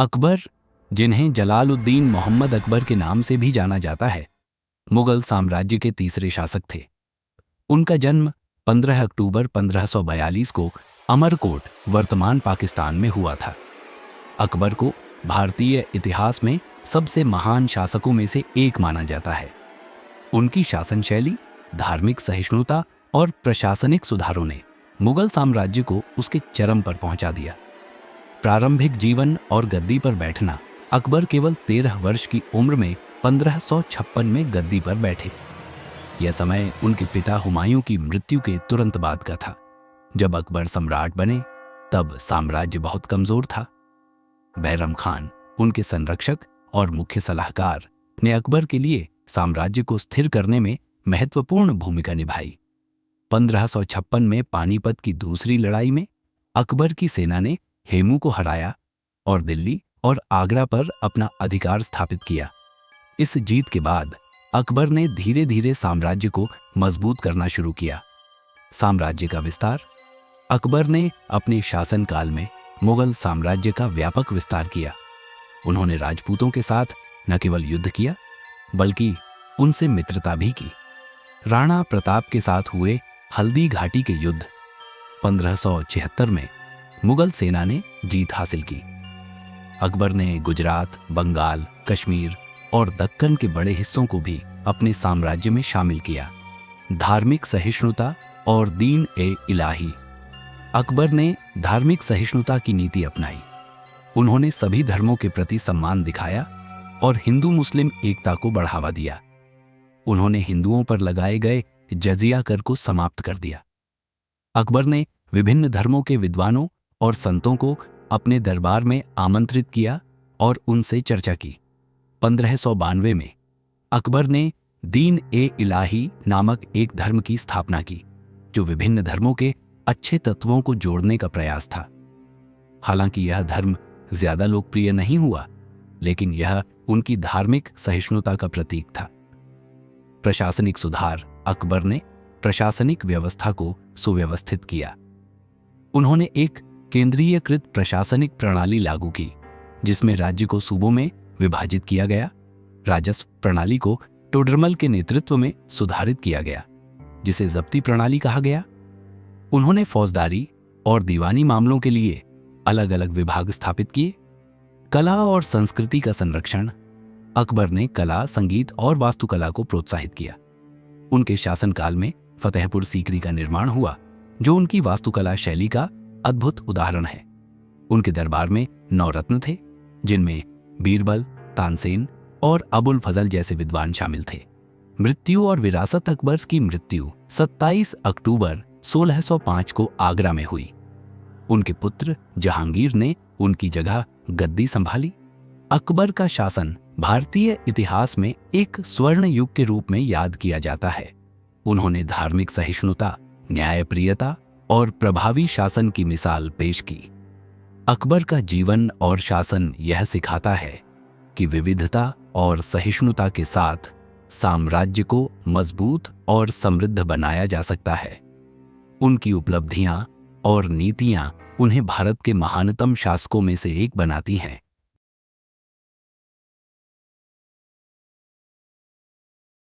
अकबर, जिन्हें जलालुद्दीन मोहम्मद अकबर के नाम से भी जाना जाता है, मुगल साम्राज्य के तीसरे शासक थे। उनका जन्म 15 अक्टूबर 1542 को अमरकोट, वर्तमान पाकिस्तान में हुआ था। अकबर को भारतीय इतिहास में सबसे महान शासकों में से एक माना जाता है। उनकी शासन शैली, धार्मिक सहिष्णुता और प्रशासनिक सुधारों ने मुगल साम्राज्य को उसके चरम पर पहुंचा दिया। प्रारंभिक जीवन और गद्दी पर बैठना: अकबर केवल 13 वर्ष की उम्र में 1556 में गद्दी पर बैठे। यह समय उनके पिता हुमायूं की मृत्यु के तुरंत बाद का था। जब अकबर सम्राट बने तब साम्राज्य बहुत कमजोर था। बैरम खान, उनके संरक्षक और मुख्य सलाहकार, ने अकबर के लिए साम्राज्य को स्थिर करने में महत्वपूर्ण भूमिका निभाई। 1556 में पानीपत की दूसरी लड़ाई में अकबर की सेना ने हेमू को हराया और दिल्ली और आगरा पर अपना अधिकार स्थापित किया। इस जीत के बाद अकबर ने धीरे धीरे साम्राज्य को मजबूत करना शुरू किया। साम्राज्य का विस्तार: अकबर ने अपने शासनकाल में मुगल साम्राज्य का व्यापक विस्तार किया। उन्होंने राजपूतों के साथ न केवल युद्ध किया बल्कि उनसे मित्रता भी की। राणा प्रताप के साथ हुए हल्दी घाटी के युद्ध 1576 में मुगल सेना ने जीत हासिल की। अकबर ने गुजरात, बंगाल, कश्मीर और दक्कन के बड़े हिस्सों को भी अपने साम्राज्य में शामिल किया। धार्मिक सहिष्णुता और दीन ए इलाही: अकबर ने धार्मिक सहिष्णुता की नीति अपनाई। उन्होंने सभी धर्मों के प्रति सम्मान दिखाया और हिंदू मुस्लिम एकता को बढ़ावा दिया। उन्होंने हिंदुओं पर लगाए गए जजिया कर को समाप्त कर दिया। अकबर ने विभिन्न धर्मों के विद्वानों और संतों को अपने दरबार में आमंत्रित किया और उनसे चर्चा की। 1592 में अकबर ने दीन ए इलाही नामक एक धर्म की स्थापना की, जो विभिन्न धर्मों के अच्छे तत्वों को जोड़ने का प्रयास था। हालांकि यह धर्म ज्यादा लोकप्रिय नहीं हुआ, लेकिन यह उनकी धार्मिक सहिष्णुता का प्रतीक था। प्रशासनिक सुधार: अकबर ने प्रशासनिक व्यवस्था को सुव्यवस्थित किया। उन्होंने एक केंद्रीयकृत प्रशासनिक प्रणाली लागू की, जिसमें राज्य को सूबों में विभाजित किया गया। राजस्व प्रणाली को टोडरमल के नेतृत्व में सुधारित किया गया, जिसे जब्ती प्रणाली कहा गया। उन्होंने फौजदारी और दीवानी मामलों के लिए अलग अलग विभाग स्थापित किए। कला और संस्कृति का संरक्षण: अकबर ने कला, संगीत और वास्तुकला को प्रोत्साहित किया। उनके शासनकाल में फतेहपुर सीकरी का निर्माण हुआ, जो उनकी वास्तुकला शैली का अद्भुत उदाहरण है। उनके दरबार में 9 रत्न थे, जिनमें बीरबल, तानसेन और अबुल फजल जैसे विद्वान शामिल थे। मृत्यु और विरासत: अकबर की मृत्यु 27 अक्टूबर 1605 को आगरा में हुई। उनके पुत्र जहांगीर ने उनकी जगह गद्दी संभाली। अकबर का शासन भारतीय इतिहास में एक स्वर्ण युग के रूप में याद किया जाता है। उन्होंने धार्मिक सहिष्णुता, न्यायप्रियता और प्रभावी शासन की मिसाल पेश की। अकबर का जीवन और शासन यह सिखाता है कि विविधता और सहिष्णुता के साथ साम्राज्य को मजबूत और समृद्ध बनाया जा सकता है। उनकी उपलब्धियां और नीतियां उन्हें भारत के महानतम शासकों में से एक बनाती हैं।